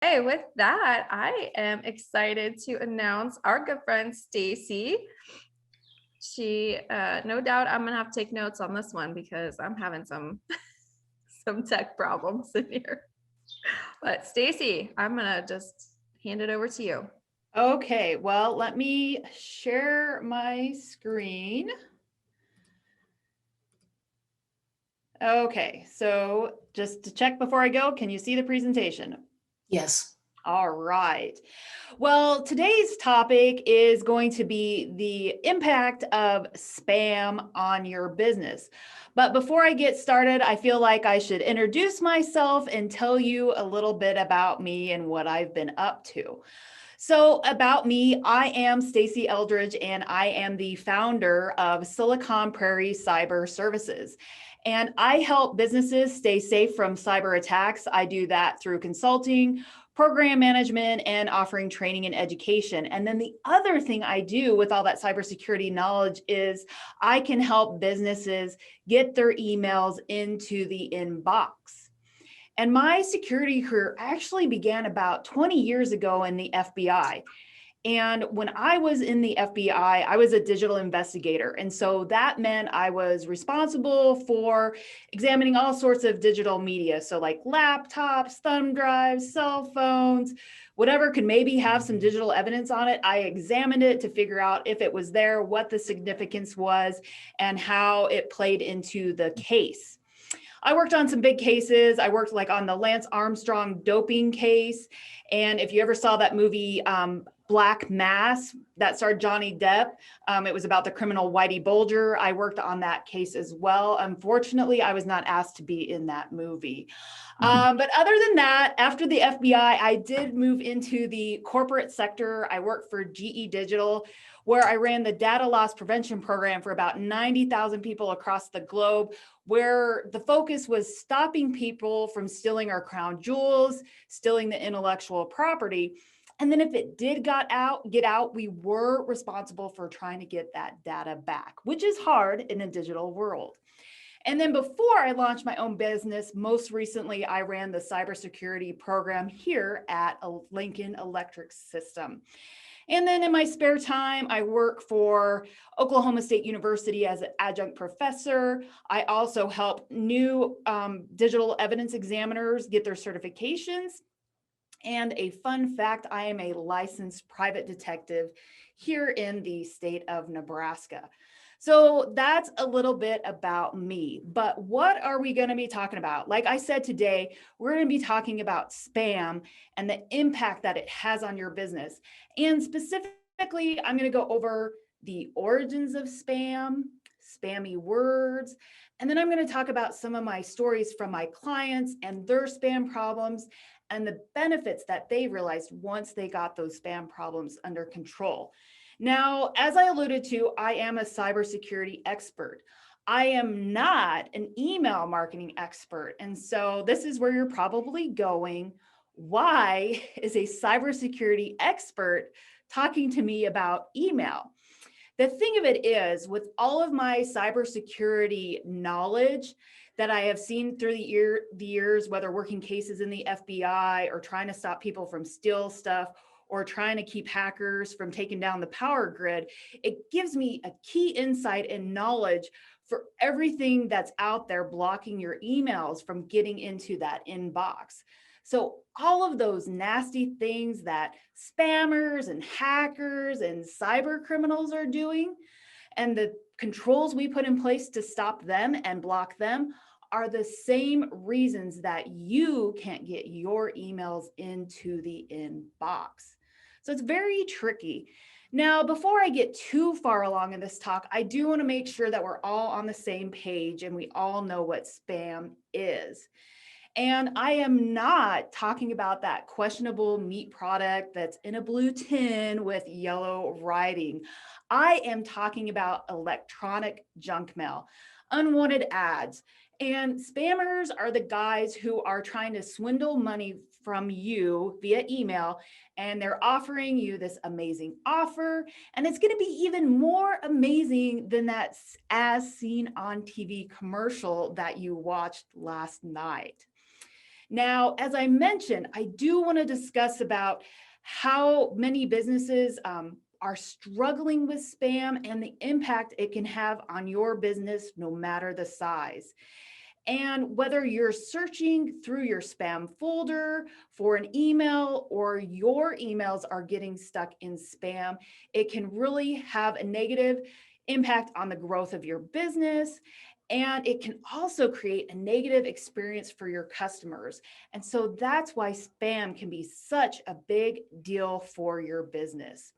Hey, with that, I am excited to announce our good friend Stacy. No doubt, I'm gonna have to take notes on this one because I'm having some some tech problems in here. But Stacy, I'm gonna just hand it over to you. Okay, well, let me share my screen. Okay, so just to check before I go, can you see the presentation? Yes. All right. Well, today's topic is going to be the impact of spam on your business. But before I get started, I feel like I should introduce myself and tell you a little bit about me and what I've been up to. So, about me, I am Stacy Eldridge, and I am the founder of Silicon Prairie Cyber Services. And I help businesses stay safe from cyber attacks. I do that through consulting, program management, and offering training and education. And then the other thing I do with all that cybersecurity knowledge is I can help businesses get their emails into the inbox. And my security career actually began about 20 years ago in the FBI. And when I was in the FBI, I was a digital investigator. And so that meant I was responsible for examining all sorts of digital media. So, like laptops, thumb drives, cell phones, whatever could maybe have some digital evidence on it. I examined it to figure out if it was there, what the significance was, and how it played into the case. I worked on some big cases. I worked like on the Lance Armstrong doping case. And if you ever saw that movie, Black Mass, that starred Johnny Depp, it was about the criminal Whitey Bulger. I worked on that case as well. Unfortunately, I was not asked to be in that movie. But other than that, after the FBI, I did move into the corporate sector. I worked for GE Digital, where I ran the data loss prevention program for about 90,000 people across the globe, where the focus was stopping people from stealing our crown jewels, stealing the intellectual property. And then if it did get out, we were responsible for trying to get that data back, which is hard in a digital world. And then before I launched my own business, most recently, I ran the cybersecurity program here at Lincoln Electric System. And then in my spare time, I work for Oklahoma State University as an adjunct professor. I also help new digital evidence examiners get their certifications. And a fun fact, I am a licensed private detective here in the state of Nebraska. So that's a little bit about me. But what are we going to be talking about? Like I said today, we're going to be talking about spam and the impact that it has on your business. And specifically, I'm going to go over the origins of spam, spammy words, and then I'm going to talk about some of my stories from my clients and their spam problems and the benefits that they realized once they got those spam problems under control. Now, as I alluded to, I am a cybersecurity expert. I am not an email marketing expert. And so this is where you're probably going. Why is a cybersecurity expert talking to me about email? The thing of it is, with all of my cybersecurity knowledge that I have seen through the years, whether working cases in the FBI or trying to stop people from steal stuff or trying to keep hackers from taking down the power grid, it gives me a key insight and knowledge for everything that's out there blocking your emails from getting into that inbox. So all of those nasty things that spammers and hackers and cyber criminals are doing, and the controls we put in place to stop them and block them are the same reasons that you can't get your emails into the inbox. So it's very tricky. Now, before I get too far along in this talk, I do want to make sure that we're all on the same page and we all know what spam is. And I am not talking about that questionable meat product that's in a blue tin with yellow writing. I am talking about electronic junk mail, unwanted ads. And spammers are the guys who are trying to swindle money from you via email, and they're offering you this amazing offer. And it's going to be even more amazing than that as seen on TV commercial that you watched last night. Now, as I mentioned, I do want to discuss about how many businesses are struggling with spam and the impact it can have on your business, no matter the size. And whether you're searching through your spam folder for an email or your emails are getting stuck in spam, it can really have a negative impact on the growth of your business. And it can also create a negative experience for your customers. And so that's why spam can be such a big deal for your business.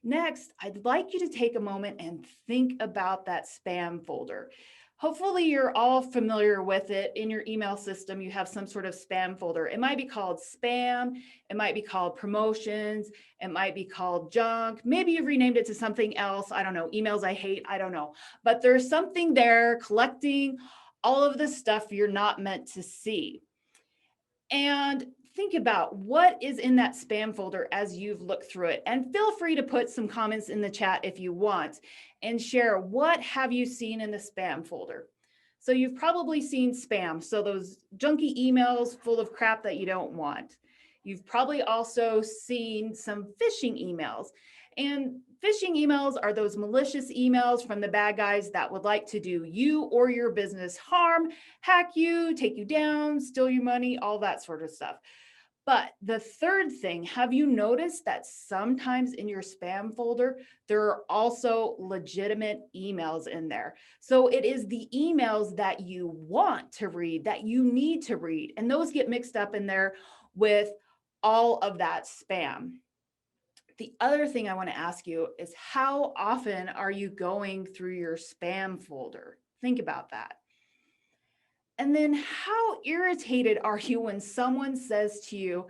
Next, I'd like you to take a moment and think about that spam folder. Hopefully, you're all familiar with it. In your email system, you have some sort of spam folder. It might be called spam, it might be called promotions, it might be called junk. Maybe you've renamed it to something else. I don't know, emails I hate, I don't know. But there's something there collecting all of the stuff you're not meant to see. And think about what is in that spam folder as you've looked through it. And feel free to put some comments in the chat if you want and share what have you seen in the spam folder. So you've probably seen spam. So those junky emails full of crap that you don't want. You've probably also seen some phishing emails. And phishing emails are those malicious emails from the bad guys that would like to do you or your business harm, hack you, take you down, steal your money, all that sort of stuff. But the third thing, have you noticed that sometimes in your spam folder, there are also legitimate emails in there? So it is the emails that you want to read, that you need to read, and those get mixed up in there with all of that spam. The other thing I want to ask you is how often are you going through your spam folder? Think about that. And then how irritated are you when someone says to you,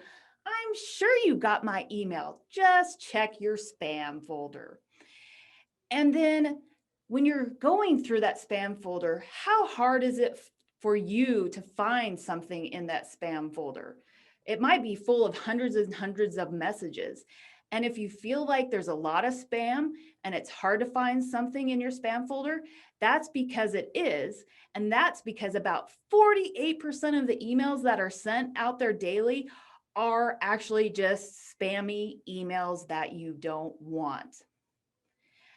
I'm sure you got my email, just check your spam folder. And then when you're going through that spam folder, how hard is it for you to find something in that spam folder? It might be full of hundreds and hundreds of messages. And if you feel like there's a lot of spam and it's hard to find something in your spam folder, that's because it is. And that's because about 48% of the emails that are sent out there daily are actually just spammy emails that you don't want.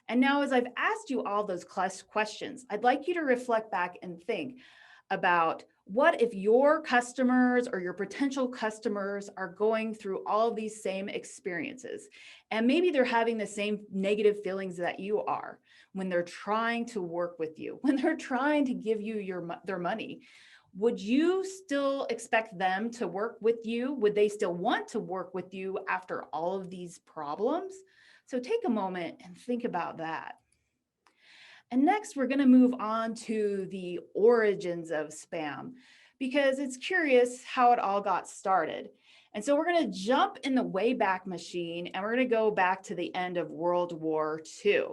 And now, as I've asked you all those questions, I'd like you to reflect back and think about what if your customers or your potential customers are going through all of these same experiences, and maybe they're having the same negative feelings that you are when they're trying to work with you, when they're trying to give you their money. Would you still expect them to work with you? Would they still want to work with you after all of these problems? So take a moment and think about that. And next, we're going to move on to the origins of spam because it's curious how it all got started. And so we're going to jump in the Wayback Machine and we're going to go back to the end of World War II.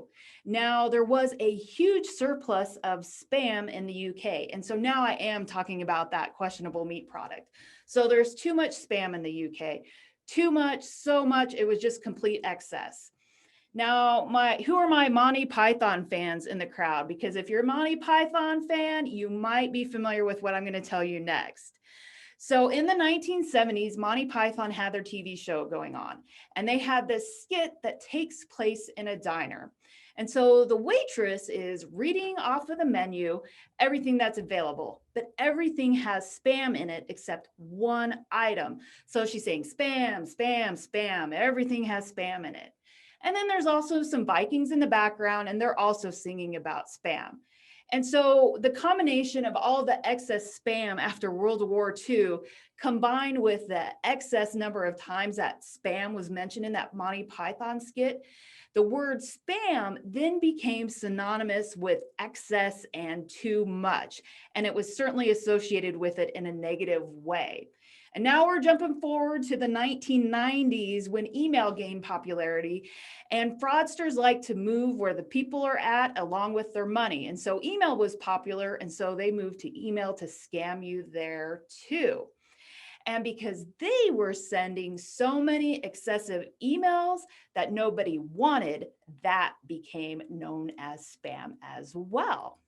Now, there was a huge surplus of spam in the UK. And so now I am talking about that questionable meat product. So there's too much spam in the UK, too much, so much, it was just complete excess. Now, who are my Monty Python fans in the crowd? Because if you're a Monty Python fan, you might be familiar with what I'm going to tell you next. So in the 1970s, Monty Python had their TV show going on, and they had this skit that takes place in a diner. And so the waitress is reading off of the menu everything that's available, but everything has spam in it except one item. So she's saying spam, spam, spam, everything has spam in it. And then there's also some Vikings in the background, and they're also singing about spam. And so the combination of all the excess spam after World War II, combined with the excess number of times that spam was mentioned in that Monty Python skit, the word spam then became synonymous with excess and too much. And it was certainly associated with it in a negative way. And now we're jumping forward to the 1990s when email gained popularity, and fraudsters like to move where the people are at along with their money. And so email was popular, and so they moved to email to scam you there too. And because they were sending so many excessive emails that nobody wanted, that became known as spam as well.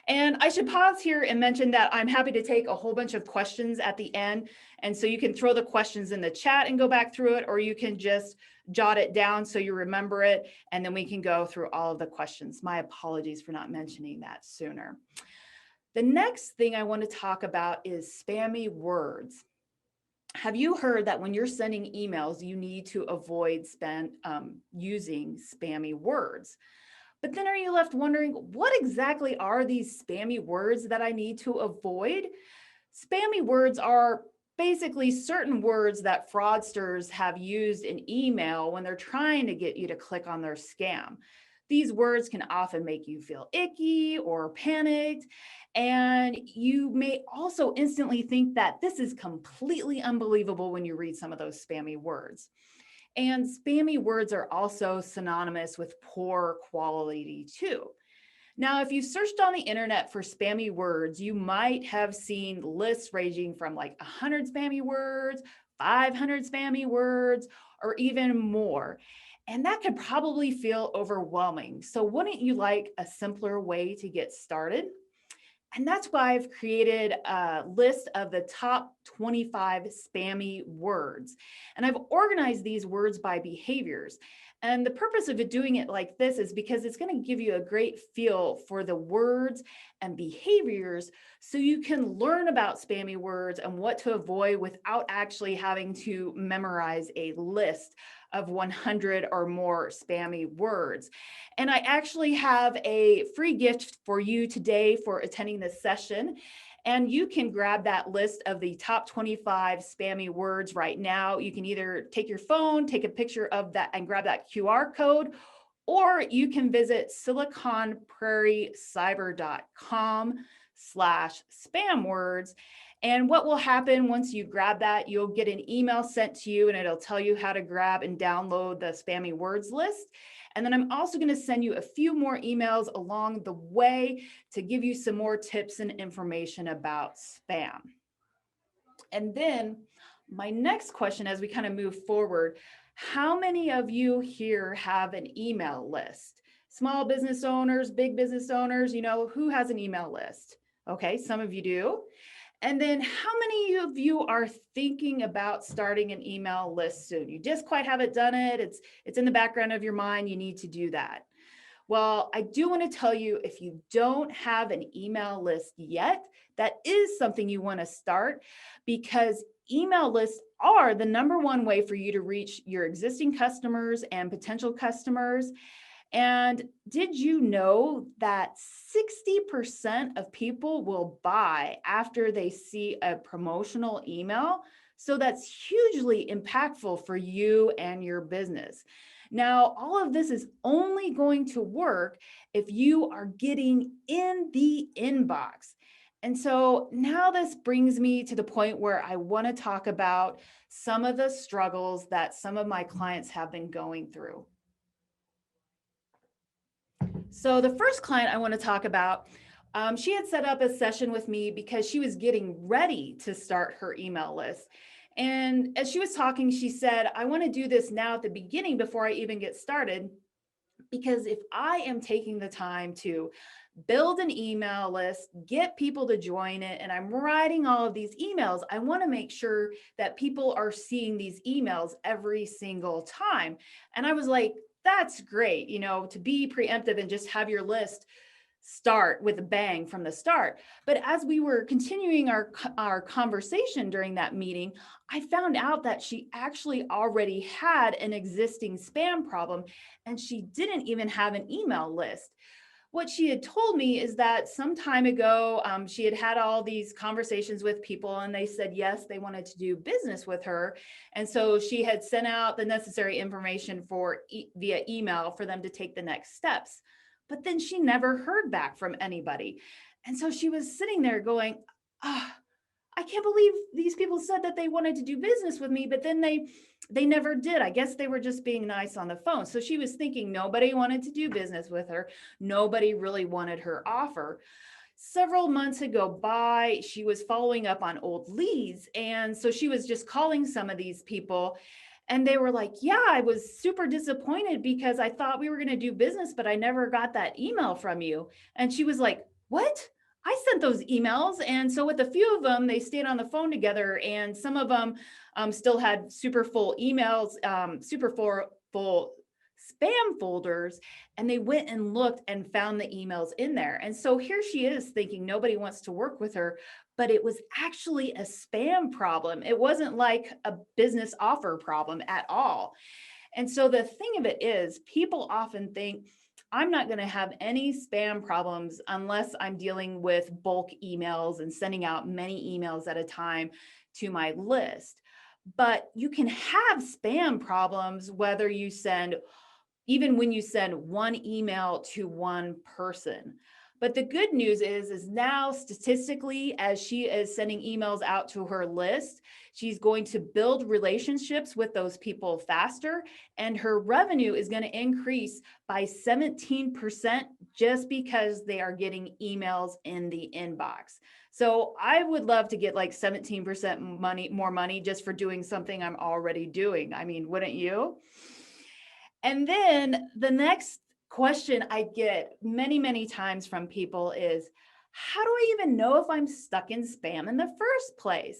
And I should pause here and mention that I'm happy to take a whole bunch of questions at the end. And so you can throw the questions in the chat and go back through it, or you can just jot it down so you remember it. And then we can go through all of the questions. My apologies for not mentioning that sooner. The next thing I want to talk about is spammy words. Have you heard that when you're sending emails, you need to avoid using spammy words? But then are you left wondering, what exactly are these spammy words that I need to avoid? Spammy words are basically certain words that fraudsters have used in email when they're trying to get you to click on their scam. These words can often make you feel icky or panicked, and you may also instantly think that this is completely unbelievable when you read some of those spammy words. And spammy words are also synonymous with poor quality too. Now, if you searched on the internet for spammy words, you might have seen lists ranging from like 100 spammy words, 500 spammy words, or even more. And that could probably feel overwhelming. So wouldn't you like a simpler way to get started? And that's why I've created a list of the top 25 spammy words. And I've organized these words by behaviors. And the purpose of doing it like this is because it's going to give you a great feel for the words and behaviors so you can learn about spammy words and what to avoid without actually having to memorize a list of 100 or more spammy words. And I actually have a free gift for you today for attending this session. And you can grab that list of the top 25 spammy words right now. You can either take your phone, take a picture of that and grab that QR code, or you can visit siliconprairiecyber.com/spamwords. And what will happen once you grab that, you'll get an email sent to you and it'll tell you how to grab and download the spammy words list. And then I'm also going to send you a few more emails along the way to give you some more tips and information about spam. And then my next question as we kind of move forward, how many of you here have an email list? Small business owners, big business owners, who has an email list? Okay, some of you do. And then how many of you are thinking about starting an email list soon? You just quite haven't done it. It's in the background of your mind. You need to do that. Well, I do want to tell you, if you don't have an email list yet, that is something you want to start, because email lists are the #1 way for you to reach your existing customers and potential customers. And did you know that 60% of people will buy after they see a promotional email? So that's hugely impactful for you and your business. Now, all of this is only going to work if you are getting in the inbox. And so now this brings me to the point where I want to talk about some of the struggles that some of my clients have been going through. So the first client I want to talk about, she had set up a session with me because she was getting ready to start her email list. And as she was talking, she said, I want to do this now at the beginning before I even get started, because if I am taking the time to build an email list, get people to join it, and I'm writing all of these emails, I want to make sure that people are seeing these emails every single time. And I was like, that's great, to be preemptive and just have your list start with a bang from the start. But as we were continuing our conversation during that meeting, I found out that she actually already had an existing spam problem, and she didn't even have an email list. What she had told me is that some time ago, she had had all these conversations with people and they said, yes, they wanted to do business with her. And so she had sent out the necessary information via email for them to take the next steps. But then she never heard back from anybody. And so she was sitting there going, I can't believe these people said that they wanted to do business with me, but then they never did. I guess they were just being nice on the phone. So she was thinking nobody wanted to do business with her. Nobody really wanted her offer. Several months go by, she was following up on old leads. And so she was just calling some of these people. And they were like, yeah, I was super disappointed because I thought we were going to do business, but I never got that email from you. And she was like, what? I sent those emails. And so with a few of them, they stayed on the phone together, and some of them still had super full emails, full spam folders, and they went and looked and found the emails in there. And so here she is thinking nobody wants to work with her, but it was actually a spam problem. It wasn't like a business offer problem at all. And so the thing of it is, people often think, I'm not going to have any spam problems unless I'm dealing with bulk emails and sending out many emails at a time to my list. But you can have spam problems whether you send, even when you send one email to one person. But the good news is now statistically, as she is sending emails out to her list, she's going to build relationships with those people faster, and her revenue is going to increase by 17% just because they are getting emails in the inbox. So I would love to get like 17% more money just for doing something I'm already doing. I mean, wouldn't you? And then the next question I get many, many times from people is, how do I even know if I'm stuck in spam in the first place?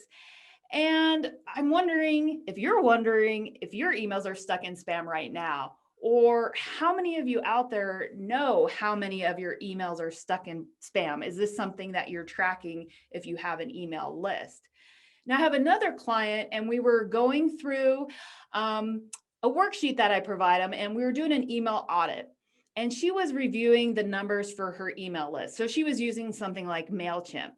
And I'm wondering if you're wondering if your emails are stuck in spam right now, or how many of you out there know how many of your emails are stuck in spam? Is this something that you're tracking if you have an email list? Now, I have another client, and we were going through a worksheet that I provide them, and we were doing an email audit. And she was reviewing the numbers for her email list. So she was using something like MailChimp.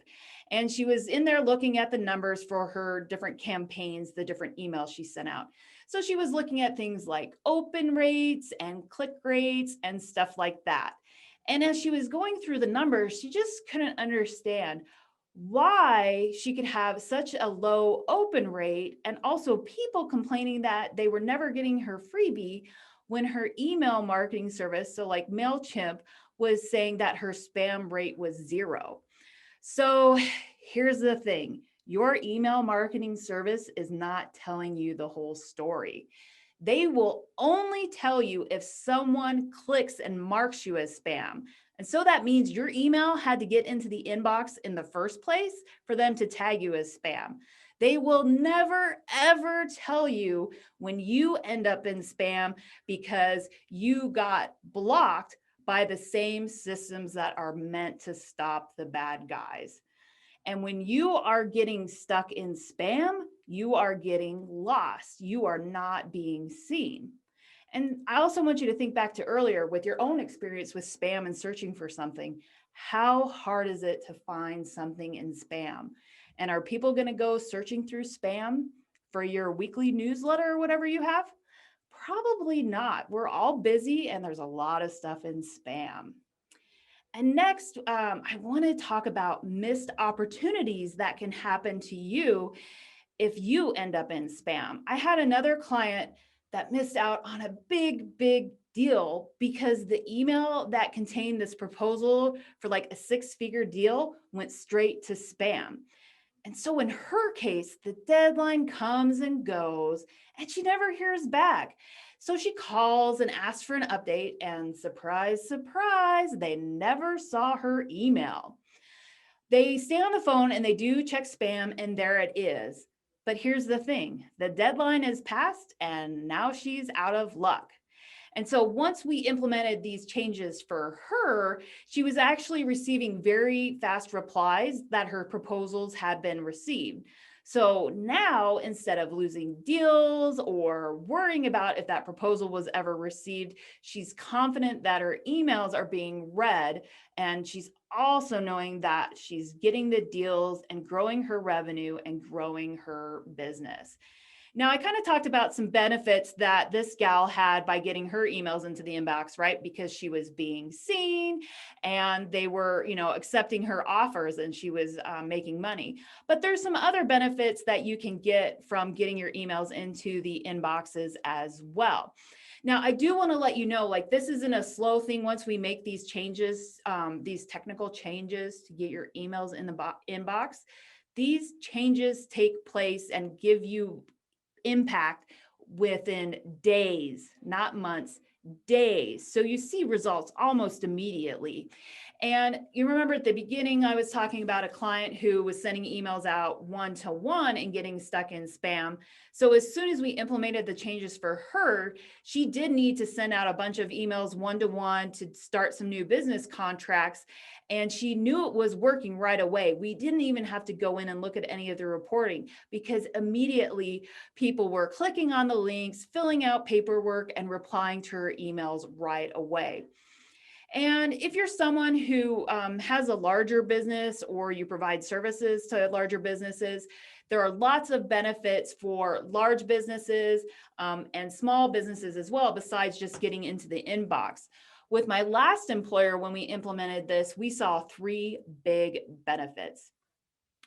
And she was in there looking at the numbers for her different campaigns, the different emails she sent out. So she was looking at things like open rates and click rates and stuff like that. And as she was going through the numbers, she just couldn't understand why she could have such a low open rate, and also people complaining that they were never getting her freebie when her email marketing service, so like MailChimp, was saying that her spam rate was 0. So here's the thing. Your email marketing service is not telling you the whole story. They will only tell you if someone clicks and marks you as spam. And so that means your email had to get into the inbox in the first place for them to tag you as spam. They will never, ever tell you when you end up in spam because you got blocked by the same systems that are meant to stop the bad guys. And when you are getting stuck in spam, you are getting lost. You are not being seen. And I also want you to think back to earlier with your own experience with spam and searching for something. How hard is it to find something in spam? And are people going to go searching through spam for your weekly newsletter or whatever you have? Probably not. We're all busy and there's a lot of stuff in spam. And next, I want to talk about missed opportunities that can happen to you if you end up in spam. I had another client that missed out on a big, big deal because the email that contained this proposal for like a 6-figure deal went straight to spam. And so in her case, the deadline comes and goes, and she never hears back. So she calls and asks for an update, and surprise, surprise, they never saw her email. They stay on the phone and they do check spam, and there it is. But here's the thing, the deadline is passed and now she's out of luck. And so once we implemented these changes for her, she was actually receiving very fast replies that her proposals had been received. So now, instead of losing deals or worrying about if that proposal was ever received, she's confident that her emails are being read, and she's also knowing that she's getting the deals and growing her revenue and growing her business. Now, I kind of talked about some benefits that this gal had by getting her emails into the inbox, right? Because she was being seen and they were, accepting her offers, and she was making money. But there's some other benefits that you can get from getting your emails into the inboxes as well. Now, I do want to let you know, like, this isn't a slow thing. Once we make these changes, these technical changes to get your emails in the inbox, these changes take place and give you impact within days, not months, days. So you see results almost immediately. And you remember at the beginning, I was talking about a client who was sending emails out one-to-one and getting stuck in spam. So as soon as we implemented the changes for her, she did need to send out a bunch of emails one-to-one to start some new business contracts. And she knew it was working right away. We didn't even have to go in and look at any of the reporting because immediately people were clicking on the links, filling out paperwork, and replying to her emails right away. And if you're someone who has a larger business or you provide services to larger businesses, there are lots of benefits for large businesses and small businesses as well, besides just getting into the inbox. With my last employer, when we implemented this, we saw 3 big benefits.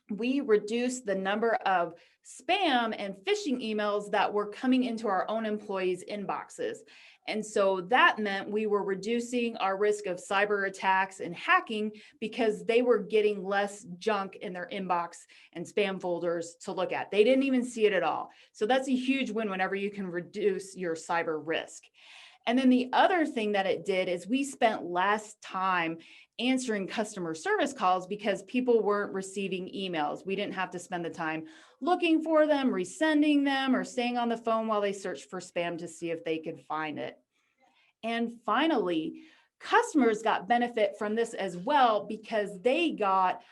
We reduced the number of spam and phishing emails that were coming into our own employees' inboxes. And so that meant we were reducing our risk of cyber attacks and hacking because they were getting less junk in their inbox and spam folders to look at. They didn't even see it at all. So that's a huge win whenever you can reduce your cyber risk. And then the other thing that it did is we spent less time answering customer service calls because people weren't receiving emails. We didn't have to spend the time looking for them, resending them, or staying on the phone while they searched for spam to see if they could find it. And finally, customers got benefit from this as well because they got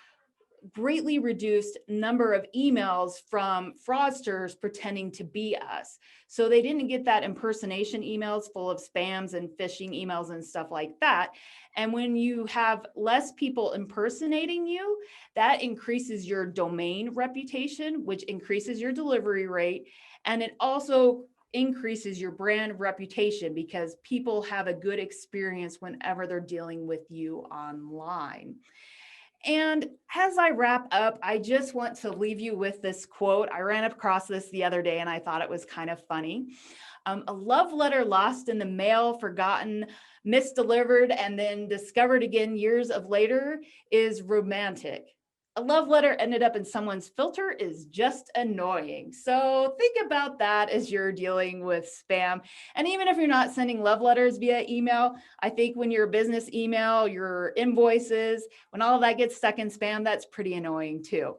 greatly reduced number of emails from fraudsters pretending to be us. So they didn't get that impersonation emails full of spams and phishing emails and stuff like that. And when you have less people impersonating you, that increases your domain reputation, which increases your delivery rate. And it also increases your brand reputation because people have a good experience whenever they're dealing with you online. And as I wrap up, I just want to leave you with this quote. I ran across this the other day and I thought it was kind of funny. A love letter lost in the mail, forgotten, misdelivered, and then discovered again years of later is romantic. A love letter ended up in someone's filter is just annoying. So think about that as you're dealing with spam. And even if you're not sending love letters via email, I think when your business email, your invoices, when all of that gets stuck in spam, that's pretty annoying too.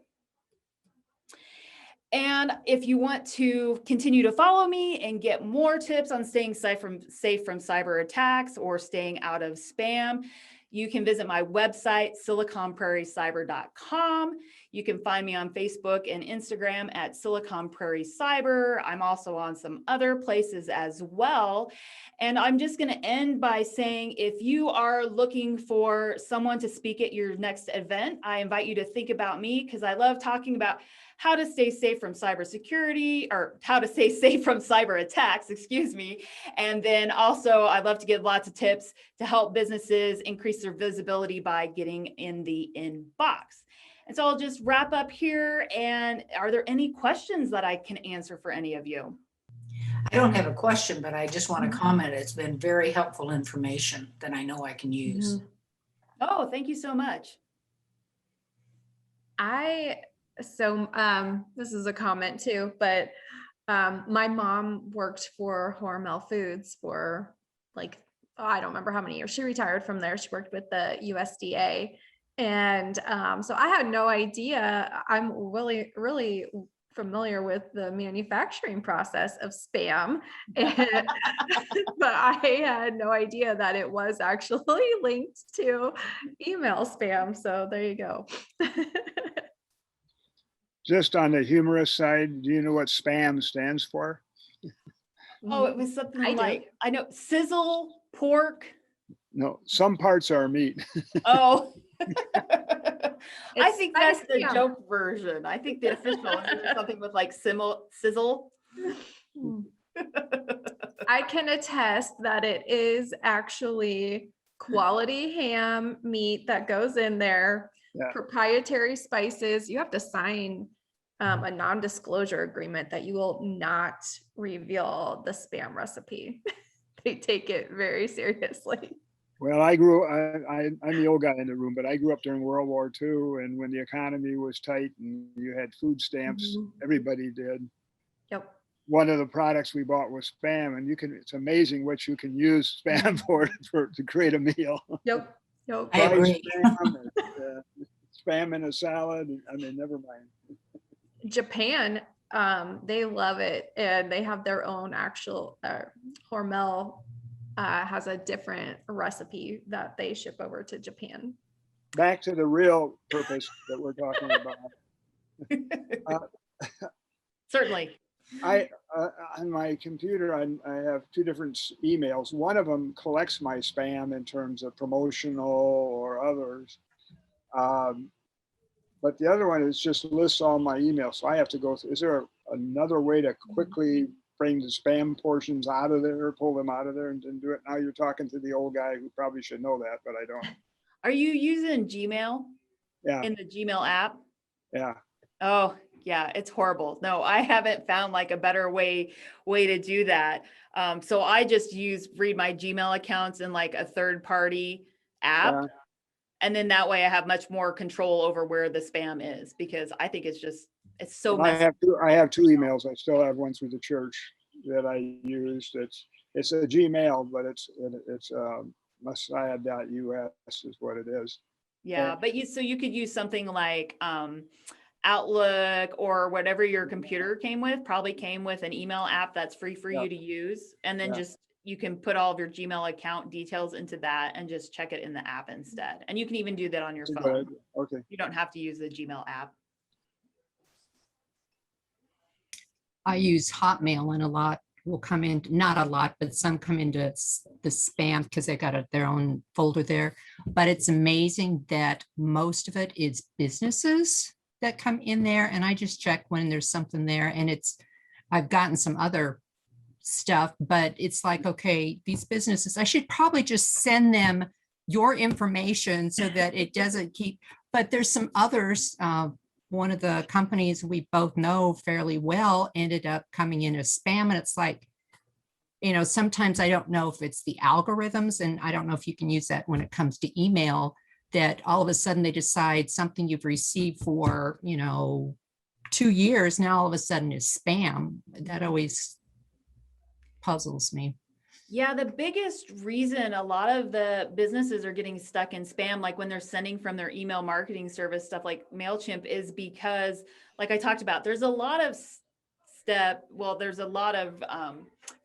And if you want to continue to follow me and get more tips on staying safe from cyber attacks or staying out of spam, you can visit my website, siliconprairiecyber.com. You can find me on Facebook and Instagram at Silicon Prairie Cyber. I'm also on some other places as well. And I'm just going to end by saying, if you are looking for someone to speak at your next event, I invite you to think about me because I love talking about how to stay safe from cybersecurity or how to stay safe from cyber attacks, excuse me. And then also I'd love to give lots of tips to help businesses increase their visibility by getting in the inbox. And so I'll just wrap up here. And are there any questions that I can answer for any of you? I don't have a question, but I just want to comment. It's been very helpful information that I know I can use. Oh, thank you so much. This is a comment too, but my mom worked for Hormel Foods for I don't remember how many years. She retired from there. She worked with the USDA. And so I had no idea. I'm really, really familiar with the manufacturing process of spam, but I had no idea that it was actually linked to email spam. So there you go. Just on the humorous side, do you know what SPAM stands for? Oh, it was something I know, sizzle, pork. No, some parts are meat. Oh, I think that's the joke version. I think the official is something with like sizzle. I can attest that it is actually quality ham meat that goes in there, proprietary spices. You have to sign a non-disclosure agreement that you will not reveal the spam recipe. They take it very seriously. Well, I'm the old guy in the room, but I grew up during World War II, and when the economy was tight and you had food stamps, everybody did. Yep. One of the products we bought was spam, and it's amazing what you can use spam for to create a meal. Yep. Nope. I Fried agree. spam, spam in a salad. I mean, never mind. Japan, they love it, and they have their own actual Hormel has a different recipe that they ship over to Japan. Back to the real purpose that we're talking about. Certainly. I on my computer, I have two different emails. One of them collects my spam in terms of promotional or others, but the other one is just lists all my emails. So I have to go through. Is there another way to quickly bring the spam portions out of there, pull them out of there, and do it? Now you're talking to the old guy who probably should know that, but I don't. Are you using Gmail Yeah, in the Gmail app? yeah. Oh, yeah, it's horrible. No, I haven't found like a better way to do that. So I just read my Gmail accounts in like a third party app. Yeah. And then that way I have much more control over where the spam is, because I think it's so I messy. have two emails. I still have one through the church that I use. It's a Gmail, but it's messiah.us is what it is. Yeah, but you could use something like Outlook or whatever your computer came with, probably came with an email app that's free for Yeah. you to use. And then Yeah. you can put all of your Gmail account details into that and just check it in the app instead. And you can even do that on your That's a good phone. idea. Okay. You don't have to use the Gmail app. I use Hotmail, and a lot will come in, not a lot, but some come into the spam because they got their own folder there. But it's amazing that most of it is businesses that come in there. And I just check when there's something there, and I've gotten some other stuff, but it's like, okay, these businesses, I should probably just send them your information so that it doesn't keep, but there's some others. One of the companies we both know fairly well ended up coming in as spam. And it's like, sometimes I don't know if it's the algorithms, and I don't know if you can use that when it comes to email, that all of a sudden they decide something you've received for, 2 years, now all of a sudden is spam. That always puzzles me. Yeah, the biggest reason a lot of the businesses are getting stuck in spam, like when they're sending from their email marketing service, stuff like MailChimp, is because, like I talked about, there's a lot of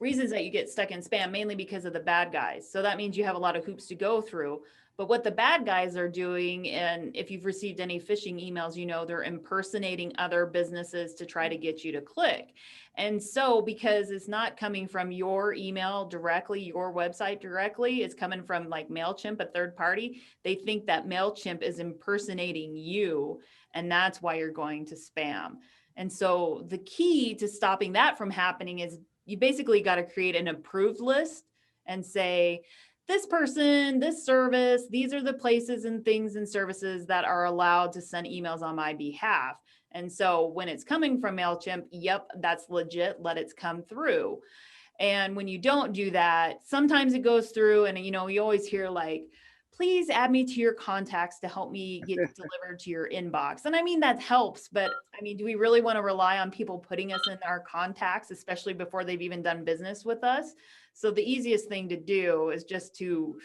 reasons that you get stuck in spam, mainly because of the bad guys. So that means you have a lot of hoops to go through. But what the bad guys are doing, and if you've received any phishing emails, they're impersonating other businesses to try to get you to click. And so because it's not coming from your email directly, your website directly, it's coming from like MailChimp, a third party, they think that MailChimp is impersonating you, and that's why you're going to spam. And so the key to stopping that from happening is you basically got to create an approved list and say, this person, this service, these are the places and things and services that are allowed to send emails on my behalf. And so when it's coming from MailChimp, yep, that's legit, let it come through. And when you don't do that, sometimes it goes through and, you always hear like, please add me to your contacts to help me get delivered to your inbox. And I mean, that helps, but I mean, do we really want to rely on people putting us in our contacts, especially before they've even done business with us? So the easiest thing to do is just to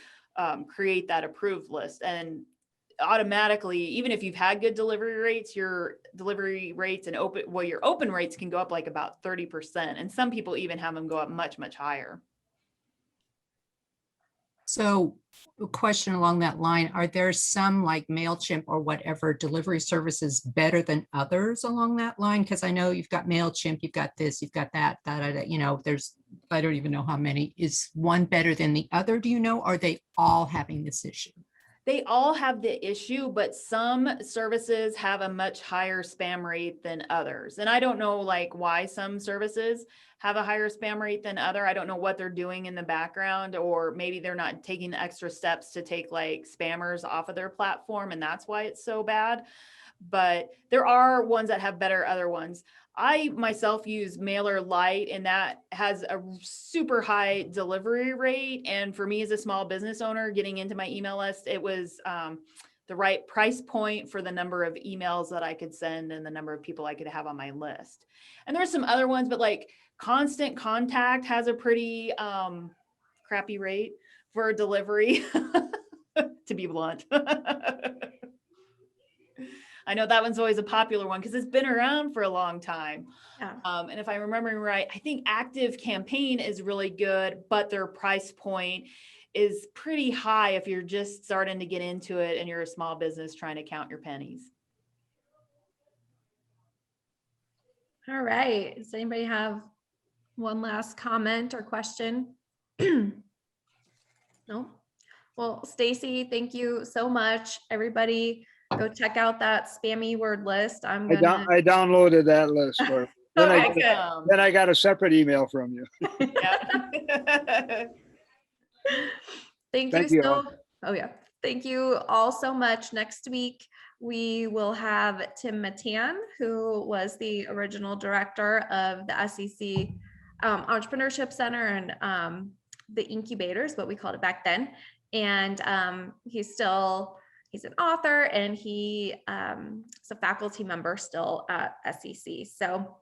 create that approved list, and automatically, even if you've had good delivery rates, your delivery rates and your open rates can go up like about 30%. And some people even have them go up much, much higher. So a question along that line, are there some like MailChimp or whatever delivery services better than others along that line? Because I know you've got MailChimp, you've got this, you've got that, there's, I don't even know how many. Is one better than the other? Do you know? Are they all having this issue? They all have the issue, but some services have a much higher spam rate than others. And I don't know like why some services have a higher spam rate than other. I don't know what they're doing in the background, or maybe they're not taking the extra steps to take like spammers off of their platform, and that's why it's so bad. But there are ones that have better other ones. I myself use MailerLite, and that has a super high delivery rate. And for me as a small business owner getting into my email list, it was the right price point for the number of emails that I could send and the number of people I could have on my list. And there's some other ones, but like Constant Contact has a pretty crappy rate for delivery. to be blunt. I know that one's always a popular one because it's been around for a long time. Yeah. And if I'm remembering right, I think Active Campaign is really good, but their price point is pretty high if you're just starting to get into it and you're a small business trying to count your pennies. All right. Does anybody have one last comment or question? No? Well, Stacy, thank you so much. Everybody go check out that spammy word list. I'm gonna. I downloaded that list. Then Okay, good. then I got a separate email from you. Yeah. Thank Thank you you so, all. oh yeah. Thank you all so much. Next week, we will have Tim Matan, who was the original director of the SEC Entrepreneurship Center and the incubators, what we called it back then. And he's an author and he's a faculty member still at SEC. So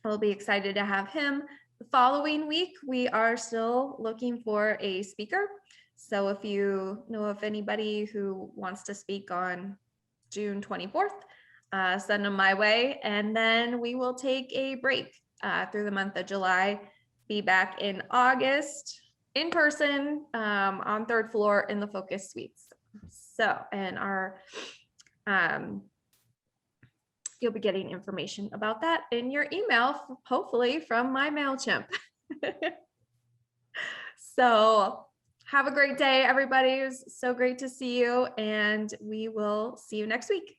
we'll be excited to have him. The following week, we are still looking for a speaker. So if you know of anybody who wants to speak on June 24th, send them my way. And then we will take a break through the month of July, be back in August in person on third floor in the Focus Suites. So, and you'll be getting information about that in your email, hopefully from my MailChimp. So have a great day, everybody. It was so great to see you, and we will see you next week.